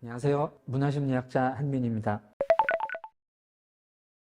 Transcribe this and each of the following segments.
안녕하세요. 문화심리학자 한민입니다.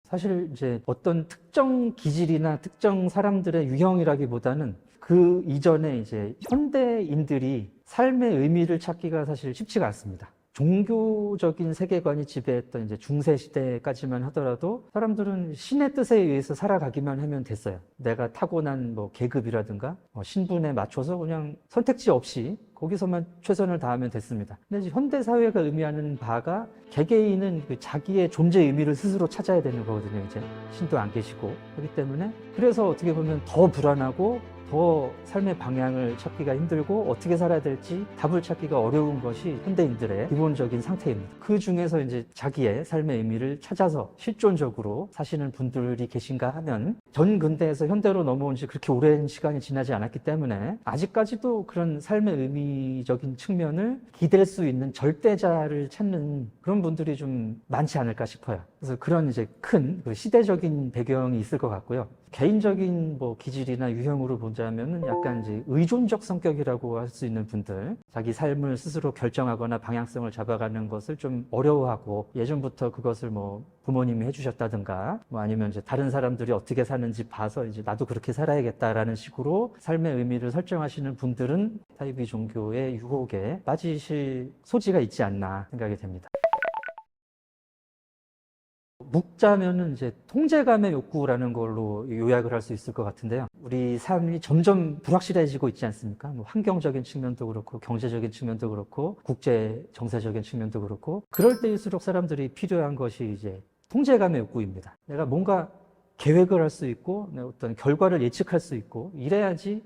사실 이제 어떤 특정 기질이나 특정 사람들의 유형이라기보다는 그 이전에 이제 현대인들이 삶의 의미를 찾기가 사실 쉽지가 않습니다. 종교적인 세계관이 지배했던 이제 중세 시대까지만 하더라도 사람들은 신의 뜻에 의해서 살아가기만 하면 됐어요. 내가 타고난 계급이라든가 신분에 맞춰서 그냥 선택지 없이 거기서만 최선을 다하면 됐습니다. 근데 이제 현대 사회가 의미하는 바가 개개인은 자기의 존재 의미를 스스로 찾아야 되는 거거든요. 이제 신도 안 계시고 그렇기 때문에 그래서 어떻게 보면 더 불안하고 더 삶의 방향을 찾기가 힘들고 어떻게 살아야 될지 답을 찾기가 어려운 것이 현대인들의 기본적인 상태입니다. 그 중에서 이제 자기의 삶의 의미를 찾아서 실존적으로 사시는 분들이 계신가 하면 전 근대에서 현대로 넘어온 지 그렇게 오랜 시간이 지나지 않았기 때문에 아직까지도 그런 삶의 의미적인 측면을 기댈 수 있는 절대자를 찾는 그런 분들이 좀 많지 않을까 싶어요. 그래서 그런 이제 큰 시대적인 배경이 있을 것 같고요. 개인적인 기질이나 유형으로 보자면은 약간 이제 의존적 성격이라고 할 수 있는 분들, 자기 삶을 스스로 결정하거나 방향성을 잡아가는 것을 좀 어려워하고 예전부터 그것을 부모님이 해주셨다든가 아니면 이제 다른 사람들이 어떻게 사는지 봐서 이제 나도 그렇게 살아야겠다라는 식으로 삶의 의미를 설정하시는 분들은 타입이 종교의 유혹에 빠지실 소지가 있지 않나 생각이 됩니다. 묵자면은 이제 통제감의 욕구라는 걸로 요약을 할 수 있을 것 같은데요. 우리 삶이 점점 불확실해지고 있지 않습니까? 환경적인 측면도 그렇고 경제적인 측면도 그렇고 국제 정세적인 측면도 그렇고 그럴 때일수록 사람들이 필요한 것이 이제 통제감의 욕구입니다. 내가 뭔가 계획을 할 수 있고 어떤 결과를 예측할 수 있고 이래야지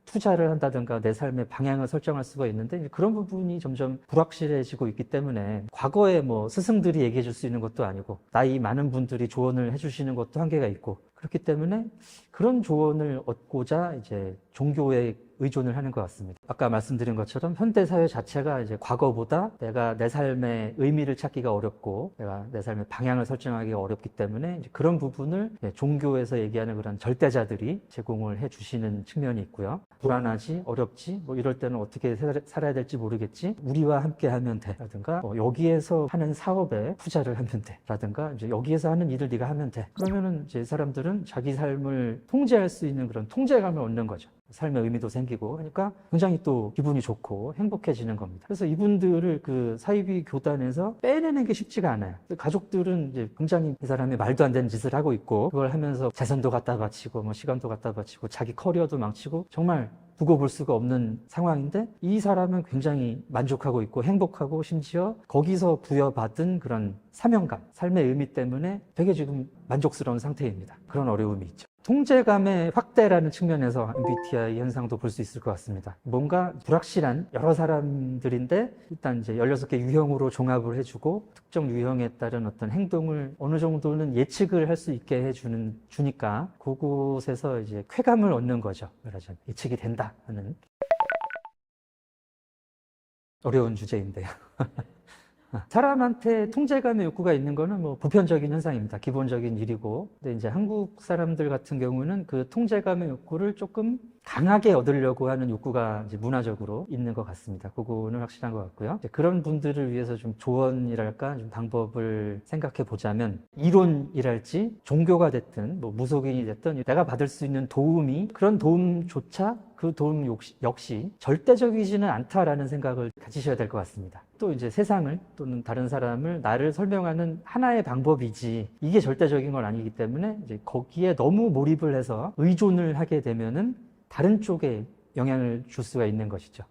투자를 한다든가 내 삶의 방향을 설정할 수가 있는데 그런 부분이 점점 불확실해지고 있기 때문에 과거에 스승들이 얘기해 줄 수 있는 것도 아니고 나이 많은 분들이 조언을 해 주시는 것도 한계가 있고 그렇기 때문에 그런 조언을 얻고자 이제 종교에 의존을 하는 것 같습니다. 아까 말씀드린 것처럼 현대 사회 자체가 이제 과거보다 내가 내 삶의 의미를 찾기가 어렵고 내가 내 삶의 방향을 설정하기가 어렵기 때문에 이제 그런 부분을 종교에서 얘기하는 그런 절대자들이 제공을 해 주시는 측면이 있고요. 불안하지, 어렵지, 이럴 때는 어떻게 살아야 될지 모르겠지, 우리와 함께 하면 돼 라든가 여기에서 하는 사업에 투자를 하면 돼 라든가 이제 여기에서 하는 일을 네가 하면 돼. 그러면은 이제 사람들은 자기 삶을 통제할 수 있는 그런 통제감을 얻는 거죠. 삶의 의미도 생기고 하니까 굉장히 또 기분이 좋고 행복해지는 겁니다. 그래서 이분들을 그 사이비 교단에서 빼내는 게 쉽지가 않아요. 가족들은 이제 굉장히 이 사람이 말도 안 되는 짓을 하고 있고 그걸 하면서 재산도 갖다 바치고 시간도 갖다 바치고 자기 커리어도 망치고 정말 두고 볼 수가 없는 상황인데 이 사람은 굉장히 만족하고 있고 행복하고 심지어 거기서 부여받은 그런 사명감, 삶의 의미 때문에 되게 지금 만족스러운 상태입니다. 그런 어려움이 있죠. 통제감의 확대라는 측면에서 MBTI 현상도 볼 수 있을 것 같습니다. 뭔가 불확실한 여러 사람들인데 일단 이제 16개 유형으로 종합을 해주고 특정 유형에 따른 어떤 행동을 어느 정도는 예측을 할 수 있게 주니까 그곳에서 이제 쾌감을 얻는 거죠. 말하자면 예측이 된다 하는 어려운 주제인데요. 사람한테 통제감의 욕구가 있는 거는 보편적인 현상입니다. 기본적인 일이고. 근데 이제 한국 사람들 같은 경우는 그 통제감의 욕구를 조금 강하게 얻으려고 하는 욕구가 이제 문화적으로 있는 것 같습니다. 그거는 확실한 것 같고요. 그런 분들을 위해서 좀 조언이랄까, 좀 방법을 생각해 보자면 이론이랄지 종교가 됐든 무속인이 됐든 내가 받을 수 있는 도움이 그런 도움조차 그 도움 역시 절대적이지는 않다라는 생각을 가지셔야 될 것 같습니다. 또 이제 세상을 또는 다른 사람을 나를 설명하는 하나의 방법이지 이게 절대적인 건 아니기 때문에 이제 거기에 너무 몰입을 해서 의존을 하게 되면은 다른 쪽에 영향을 줄 수가 있는 것이죠.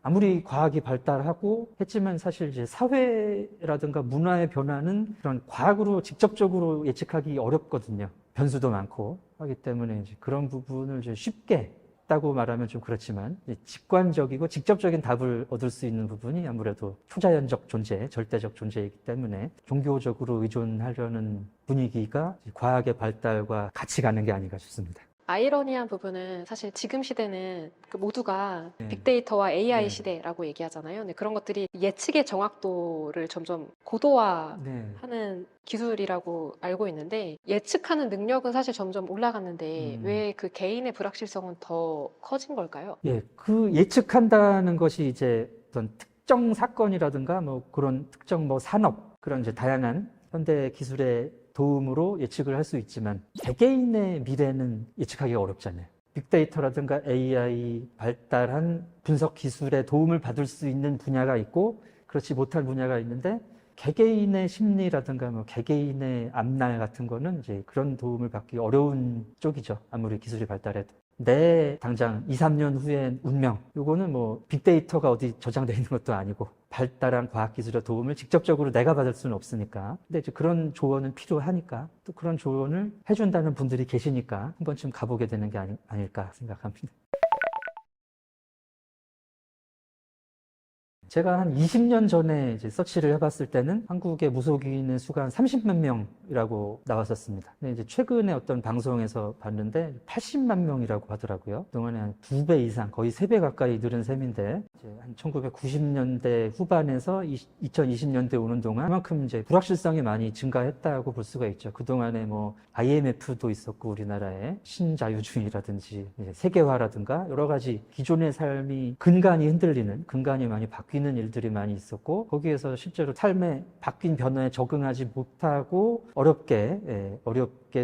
아무리 과학이 발달하고 했지만 사실 이제 사회라든가 문화의 변화는 그런 과학으로 직접적으로 예측하기 어렵거든요. 변수도 많고 하기 때문에 이제 그런 부분을 좀 쉽게 다고 말하면 좀 그렇지만 직관적이고 직접적인 답을 얻을 수 있는 부분이 아무래도 초자연적 존재, 절대적 존재이기 때문에 종교적으로 의존하려는 분위기가 과학의 발달과 같이 가는 게 아닌가 싶습니다. 아이러니한 부분은 사실 지금 시대는 그 모두가 네. 빅데이터와 AI 네. 시대라고 얘기하잖아요. 근데 그런 것들이 예측의 정확도를 점점 고도화하는 네. 기술이라고 알고 있는데 예측하는 능력은 사실 점점 올라갔는데 왜 그 개인의 불확실성은 더 커진 걸까요? 예, 그 예측한다는 것이 이제 어떤 특정 사건이라든가 뭐 그런 특정 뭐 산업 그런 이제 다양한 현대 기술의 도움으로 예측을 할 수 있지만 개개인의 미래는 예측하기가 어렵잖아요. 빅데이터라든가 AI 발달한 분석 기술의 도움을 받을 수 있는 분야가 있고 그렇지 못할 분야가 있는데 개개인의 심리라든가 뭐 개개인의 앞날 같은 거는 이제 그런 도움을 받기 어려운 쪽이죠. 아무리 기술이 발달해도. 내 당장 2, 3년 후의 운명. 요거는 뭐 빅데이터가 어디 저장되어 있는 것도 아니고 발달한 과학기술의 도움을 직접적으로 내가 받을 수는 없으니까. 근데 이제 그런 조언은 필요하니까 또 그런 조언을 해준다는 분들이 계시니까 한 번쯤 가보게 되는 게 아닐까 생각합니다. 제가 한 20년 전에 이제 서치를 해봤을 때는 한국의 무속인의 수가 한 30만 명이라고 나왔었습니다. 근데 이제 최근에 어떤 방송에서 봤는데 80만 명이라고 하더라고요. 그동안에 한 2배 이상, 거의 3배 가까이 늘은 셈인데, 이제 한 1990년대 후반에서 2020년대 오는 동안 그만큼 이제 불확실성이 많이 증가했다고 볼 수가 있죠. 그동안에 뭐 IMF도 있었고 우리나라에 신자유주의라든지 이제 세계화라든가 여러 가지 기존의 삶이 근간이 흔들리는, 근간이 많이 바뀌는 일들이 많이 있었고 거기에서 실제로 삶의 바뀐 변화에 적응하지 못하고 어렵게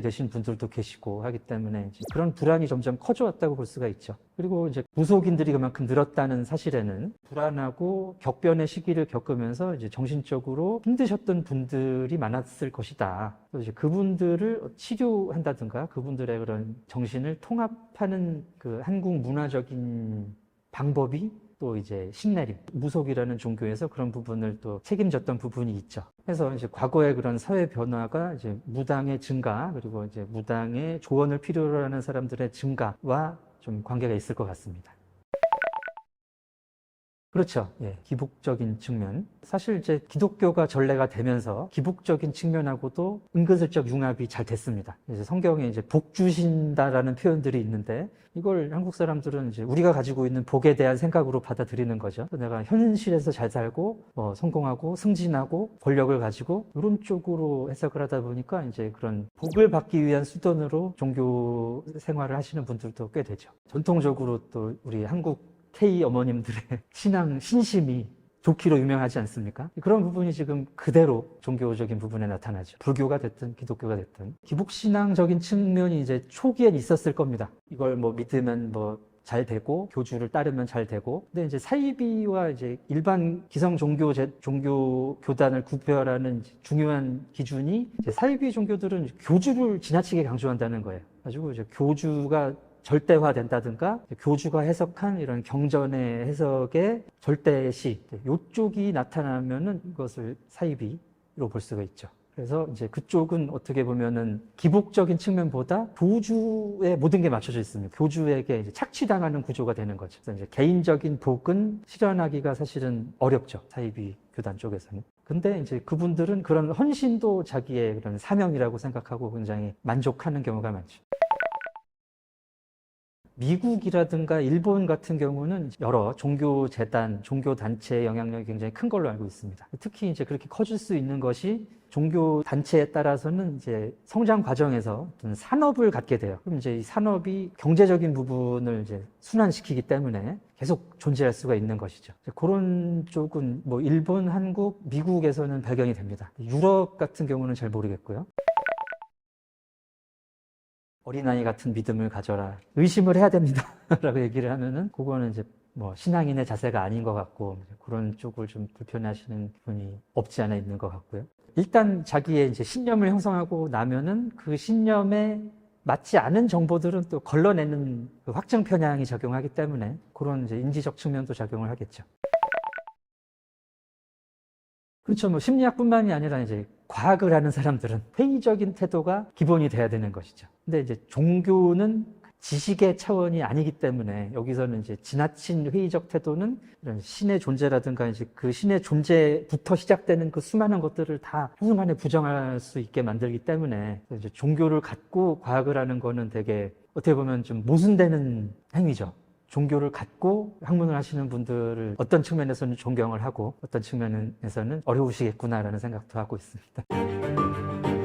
되신 분들도 계시고 하기 때문에 이제 그런 불안이 점점 커져왔다고 볼 수가 있죠. 그리고 이제 무속인들이 그만큼 늘었다는 사실에는 불안하고 격변의 시기를 겪으면서 이제 정신적으로 힘드셨던 분들이 많았을 것이다. 그래서 이제 그분들을 치료한다든가 그분들의 그런 정신을 통합하는 그 한국 문화적인 방법이 또 이제 신내림, 무속이라는 종교에서 그런 부분을 또 책임졌던 부분이 있죠. 그래서 이제 과거의 그런 사회 변화가 이제 무당의 증가, 그리고 이제 무당의 조언을 필요로 하는 사람들의 증가와 좀 관계가 있을 것 같습니다. 그렇죠. 예, 기복적인 측면. 사실 이제 기독교가 전례가 되면서 기복적인 측면하고도 은근슬쩍 융합이 잘 됐습니다. 이제 성경에 이제 복 주신다라는 표현들이 있는데 이걸 한국 사람들은 이제 우리가 가지고 있는 복에 대한 생각으로 받아들이는 거죠. 내가 현실에서 잘 살고 성공하고 승진하고 권력을 가지고 이런 쪽으로 해석을 하다 보니까 이제 그런 복을 받기 위한 수단으로 종교 생활을 하시는 분들도 꽤 되죠. 전통적으로 또 우리 한국 K 어머님들의 신앙 신심이 좋기로 유명하지 않습니까? 그런 부분이 지금 그대로 종교적인 부분에 나타나죠. 불교가 됐든 기독교가 됐든 기복신앙적인 측면이 이제 초기엔 있었을 겁니다. 이걸 뭐 믿으면 뭐 잘 되고 교주를 따르면 잘 되고. 근데 이제 사이비와 이제 일반 기성 종교 교단을 구별하는 중요한 기준이 이제 사이비 종교들은 교주를 지나치게 강조한다는 거예요. 가지고 이제 교주가 절대화된다든가 교주가 해석한 이런 경전의 해석의 절대시 이쪽이 나타나면은 이것을 사이비로 볼 수가 있죠. 그래서 이제 그쪽은 어떻게 보면은 기복적인 측면보다 교주의 모든 게 맞춰져 있습니다. 교주에게 이제 착취당하는 구조가 되는 거죠. 그래서 이제 개인적인 복은 실현하기가 사실은 어렵죠. 사이비 교단 쪽에서는. 근데 이제 그분들은 그런 헌신도 자기의 그런 사명이라고 생각하고 굉장히 만족하는 경우가 많죠. 미국이라든가 일본 같은 경우는 여러 종교 재단, 종교 단체의 영향력이 굉장히 큰 걸로 알고 있습니다. 특히 이제 그렇게 커질 수 있는 것이 종교 단체에 따라서는 이제 성장 과정에서 어떤 산업을 갖게 돼요. 그럼 이제 이 산업이 경제적인 부분을 이제 순환시키기 때문에 계속 존재할 수가 있는 것이죠. 그런 쪽은 뭐 일본, 한국, 미국에서는 발견이 됩니다. 유럽 같은 경우는 잘 모르겠고요. 어린아이 같은 믿음을 가져라. 의심을 해야 됩니다. 라고 얘기를 하면은, 그거는 이제 뭐 신앙인의 자세가 아닌 것 같고, 그런 쪽을 좀 불편해하시는 분이 없지 않아 있는 것 같고요. 일단 자기의 이제 신념을 형성하고 나면은 그 신념에 맞지 않은 정보들은 또 걸러내는 그 확증 편향이 작용하기 때문에 그런 이제 인지적 측면도 작용을 하겠죠. 그렇죠. 뭐 심리학뿐만이 아니라 이제 과학을 하는 사람들은 회의적인 태도가 기본이 돼야 되는 것이죠. 근데 이제 종교는 지식의 차원이 아니기 때문에 여기서는 이제 지나친 회의적 태도는 이런 신의 존재라든가 이제 그 신의 존재부터 시작되는 그 수많은 것들을 다 한순간에 부정할 수 있게 만들기 때문에 이제 종교를 갖고 과학을 하는 거는 되게 어떻게 보면 좀 모순되는 행위죠. 종교를 갖고 학문을 하시는 분들을 어떤 측면에서는 존경을 하고 어떤 측면에서는 어려우시겠구나라는 생각도 하고 있습니다.